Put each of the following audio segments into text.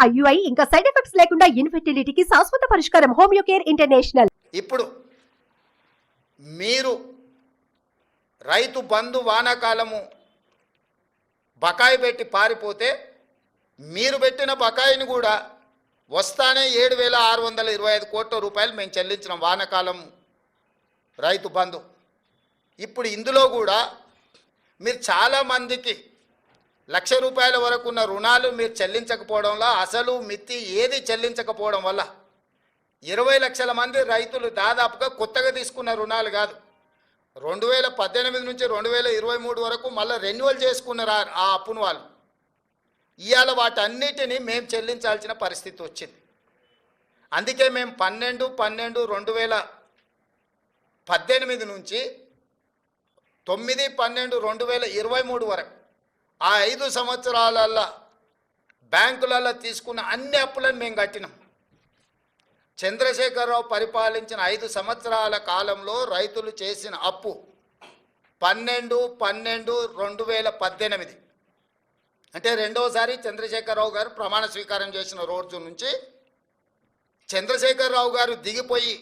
IUI ఇంకా side effects లేకుండా ఇన్ఫెర్టిలిటీకి శాశ్వత పరిష్కారం హోమియో కేర్ ఇంటర్నేషనల్. ఇప్పుడు మీరు రైతు బంధు వానాకాలము బకాయి పెట్టి పారిపోతే మీరు పెట్టిన బకాయిని కూడా వస్తానే 7,625 కోట్ల రూపాయలు మేము చెల్లించిన వానాకాలం రైతు బంధు. ఇప్పుడు ఇందులో కూడా మీరు చాలామందికి ₹1,00,000 వరకు ఉన్న రుణాలు మీరు చెల్లించకపోవడంలో అసలు మిత్తి ఏది చెల్లించకపోవడం వల్ల 20 లక్షల మంది రైతులు దాదాపుగా కొత్తగా తీసుకున్న రుణాలు కాదు, 2018 నుంచి 2023 వరకు మళ్ళీ రెన్యువల్ చేసుకున్నారు ఆ అప్పును వాళ్ళు. ఇవాళ వాటన్నిటినీ మేము చెల్లించాల్సిన పరిస్థితి వచ్చింది. అందుకే మేము 12/12/2018 నుంచి 9/12/2023 వరకు ఆ 5 సంవత్సరాలలో బ్యాంకులలో తీసుకున్న అన్ని అప్పులను మేము కట్టినాం. చంద్రశేఖరరావు పరిపాలించిన 5 సంవత్సరాల కాలంలో రైతులు చేసిన అప్పు 12/12/2018 అంటే రెండోసారి చంద్రశేఖరరావు గారు ప్రమాణ స్వీకారం చేసిన రోజు నుంచి చంద్రశేఖరరావు గారు దిగిపోయి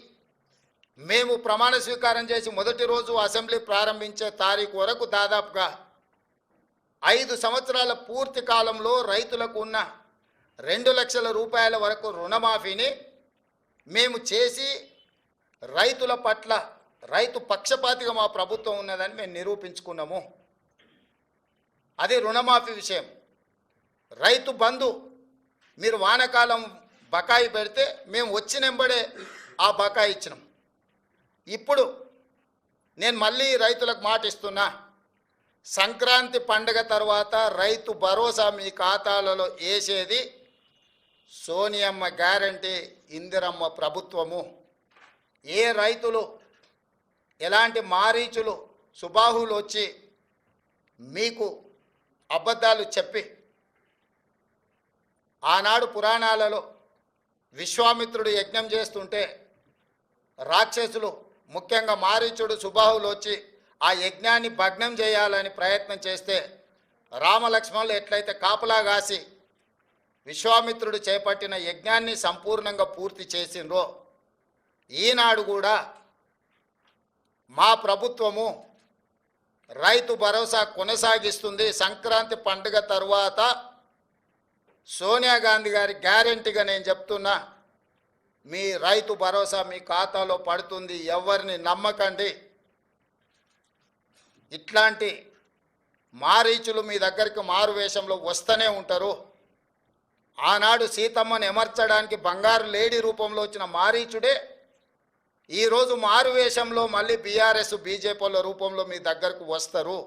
మేము ప్రమాణ స్వీకారం చేసి మొదటి రోజు అసెంబ్లీ ప్రారంభించే తారీఖు వరకు దాదాపుగా 5 సంవత్సరాల పూర్తి కాలంలో రైతులకు ఉన్న 2 లక్షల రూపాయల వరకు రుణమాఫీని మేము చేసి రైతుల పట్ల రైతు పక్షపాతిగా మా ప్రభుత్వం ఉన్నదని మేము నిరూపించుకున్నాము. అది రుణమాఫీ విషయం. రైతు బంధు మీరు వానాకాలం బకాయి పెడితే మేము వచ్చినెంబడే ఆ బకాయి ఇచ్చినాం. ఇప్పుడు నేను మళ్ళీ రైతులకు మాట ఇస్తున్నా, సంక్రాంతి పండుగ తర్వాత రైతు భరోసా మీ ఖాతాలలో వేసేది సోనియమ్మ గ్యారంటీ, ఇందిరమ్మ ప్రభుత్వము. ఏ రైతులు ఎలాంటి మారీచులు సుబాహులు వచ్చి మీకు అబద్ధాలు చెప్పి ఆనాడు పురాణాలలో విశ్వామిత్రుడు యజ్ఞం చేస్తుంటే రాక్షసులు ముఖ్యంగా మారీచుడు సుబాహులు వచ్చి ఆ యజ్ఞాన్ని భగ్నం చేయాలని ప్రయత్నం చేస్తే రామలక్ష్మణులు ఎట్లయితే కాపలా కాసి విశ్వామిత్రుడు చేపట్టిన యజ్ఞాన్ని సంపూర్ణంగా పూర్తి చేసిండ్రో ఈనాడు కూడా మా ప్రభుత్వము రైతు భరోసా కొనసాగిస్తుంది. సంక్రాంతి పండుగ తరువాత సోనియా గాంధీ గారి గ్యారెంటీగా నేను చెప్తున్నా, మీ రైతు భరోసా మీ ఖాతాలో పడుతుంది. ఎవరిని నమ్మకండి. ఇట్లాంటి మారీచులు మీ దగ్గరికి మారు వేషంలో వస్తూనే ఉంటారు. ఆనాడు సీతమ్మను ఎమర్చడానికి బంగారు లేడీ రూపంలో వచ్చిన మారీచుడే ఈరోజు మారు వేషంలో మళ్ళీ బీఆర్ఎస్ బీజేపీల రూపంలో మీ దగ్గరకు వస్తారు.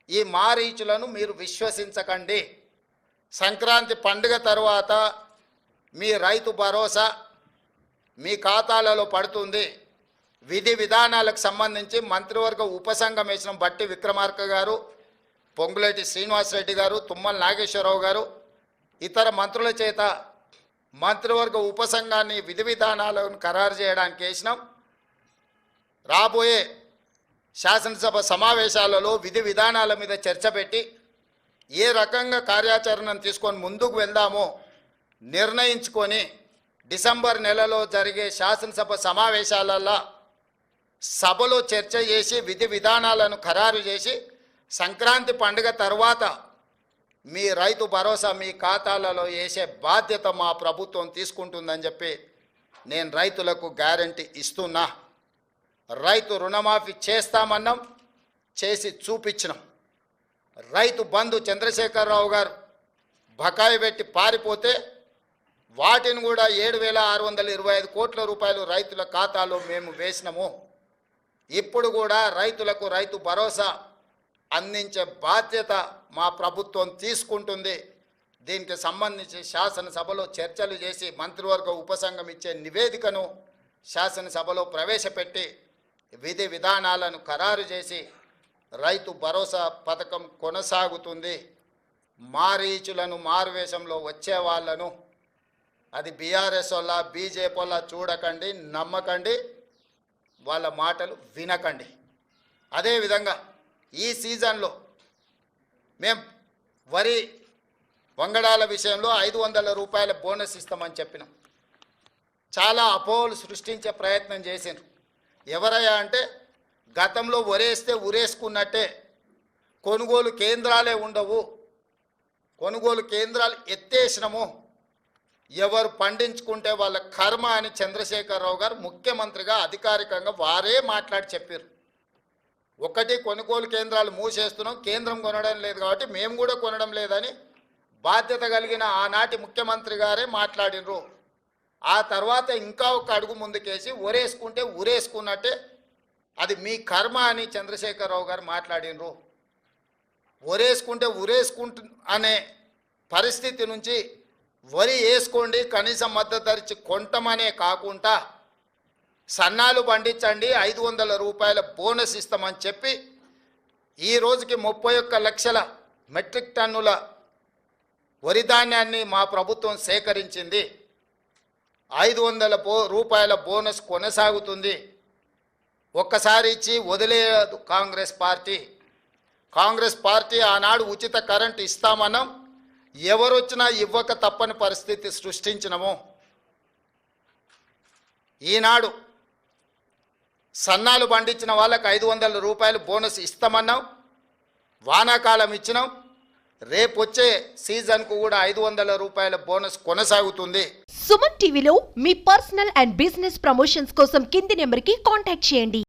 ఈ మారీచులను మీరు విశ్వసించకండి. సంక్రాంతి పండుగ తర్వాత మీ రైతు భరోసా మీ ఖాతాలలో పడుతుంది. విధి విధానాలకు సంబంధించి మంత్రివర్గ ఉపసంఘం వేసిన బట్టి విక్రమార్క గారు, పొంగులేటి శ్రీనివాసరెడ్డి గారు, తుమ్మల నాగేశ్వరరావు గారు, ఇతర మంత్రుల చేత మంత్రివర్గ ఉపసంఘాన్ని విధి విధానాలను ఖరారు చేయడానికి వేసినాం. రాబోయే శాసనసభ సమావేశాలలో విధి విధానాల మీద చర్చ పెట్టి ఏ రకంగా కార్యాచరణను తీసుకొని ముందుకు వెళ్దామో నిర్ణయించుకొని డిసెంబర్ నెలలో జరిగే శాసనసభ సమావేశాలలో సభలో చర్చ చేసి విధి విధానాలను ఖరారు చేసి సంక్రాంతి పండుగ తర్వాత మీ రైతు భరోసా మీ ఖాతాలలో వేసే బాధ్యత మా ప్రభుత్వం తీసుకుంటుందని చెప్పి నేను రైతులకు గ్యారంటీ ఇస్తున్నా. రైతు రుణమాఫీ చేస్తామన్నాం, చేసి చూపించినాం. రైతు బంధు చంద్రశేఖరరావు గారు బకాయి పెట్టి పారిపోతే వాటిని కూడా 7,625 కోట్ల రూపాయలు రైతుల ఖాతాలో మేము వేసినాము. ఇప్పుడు కూడా రైతులకు రైతు భరోసా అందించే బాధ్యత మా ప్రభుత్వం తీసుకుంటుంది. దీనికి సంబంధించి శాసనసభలో చర్చలు చేసి మంత్రివర్గ ఉపసంఘం ఇచ్చే నివేదికను శాసనసభలో ప్రవేశపెట్టి విధి విధానాలను ఖరారు చేసి రైతు భరోసా పథకం కొనసాగుతుంది. మారీచులను మారువేషంలో వచ్చే వాళ్ళను అది బీఆర్ఎస్ వల్ల బీజేపీ వల్ల చూడకండి, నమ్మకండి, వాళ్ళ మాటలు వినకండి. అదేవిధంగా ఈ సీజన్లో మేము వరి వంగడాల విషయంలో 500 రూపాయల బోనస్ ఇస్తామని చెప్పినాం. చాలా అపోహలు సృష్టించే ప్రయత్నం చేసిండ్రు. ఎవరయ్యా అంటే గతంలో ఒరేస్తే ఉరేసుకున్నట్టే కొనుగోలు కేంద్రాలే ఉండవు, కొనుగోలు కేంద్రాలు ఎత్తేసినాము, ఎవరు పండించుకుంటే వాళ్ళ కర్మ అని చంద్రశేఖరరావు గారు ముఖ్యమంత్రిగా అధికారికంగా వారే మాట్లాడి చెప్పారు. ఒకటి కొనుగోలు కేంద్రాలు మూసేస్తున్నాం, కేంద్రం కొనడం లేదు కాబట్టి మేము కూడా కొనడం లేదని బాధ్యత కలిగిన ఆనాటి ముఖ్యమంత్రి గారే మాట్లాడినరు. ఆ తర్వాత ఇంకా ఒక అడుగు ముందుకేసి ఉరేసుకుంటే ఉరేసుకున్నట్టే అది మీ కర్మ అని చంద్రశేఖరరావు గారు మాట్లాడినరు. ఒరేసుకుంటే ఉరేసుకుంటు అనే పరిస్థితి నుంచి వరి వేసుకోండి, కనీస మద్దతు ధర ఇచ్చి కొంటమనే కాకుండా సన్నాలు పండించండి, 500 రూపాయల బోనస్ ఇస్తామని చెప్పి ఈ రోజుకి 31 లక్షల మెట్రిక్ టన్నుల వరి ధాన్యాన్ని మా ప్రభుత్వం సేకరించింది. 500 రూపాయల బోనస్ కొనసాగుతుంది. ఒక్కసారి ఇచ్చి వదిలేదు కాంగ్రెస్ పార్టీ. కాంగ్రెస్ పార్టీ ఆనాడు ఉచిత కరెంటు ఇస్తామన్నాం, ఎవరొచ్చినా ఇవ్వక తప్పని పరిస్థితి సృష్టించినము. ఈనాడు సన్నాలు పండించిన వాళ్ళకి 500 రూపాయలు బోనస్ ఇస్తామన్నాం, వానాకాలం ఇచ్చినాం, రేపు వచ్చే సీజన్కు కూడా 500 రూపాయల బోనస్ కొనసాగుతుంది. సుమన్ టీవీలో మీ పర్సనల్ అండ్ బిజినెస్ ప్రమోషన్స్ కోసం కింది నెంబర్కి కాంటాక్ట్ చేయండి.